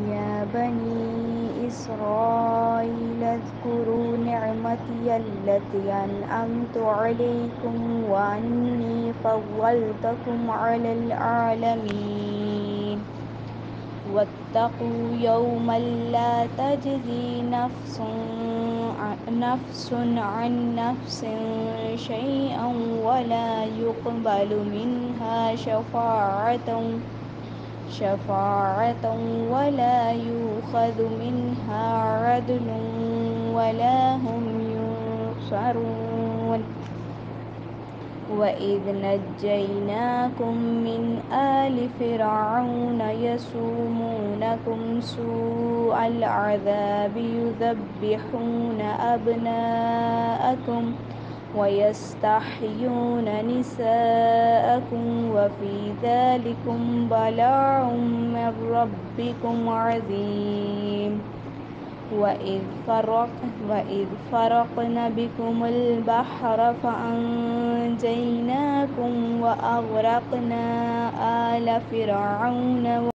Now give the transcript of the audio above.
يا بني إسرائيل اذكروا نعمتي التي أنعمت عليكم وأني فضلتكم على العالمين واتقوا يوما لا تجزي نفس عن نفس شيئا ولا يقبل منها شفاعة ولا يؤخذ منها عدل ولا هم ينصرون وإذ نجيناكم من آل فرعون يسومونكم سوء العذاب يذبحون أبناءكم ويستحيون نساءكم وفي ذلكم بلاء من ربكم عظيم وإذ فرقنا بكم البحر فأنجيناكم وأغرقنا آل فرعون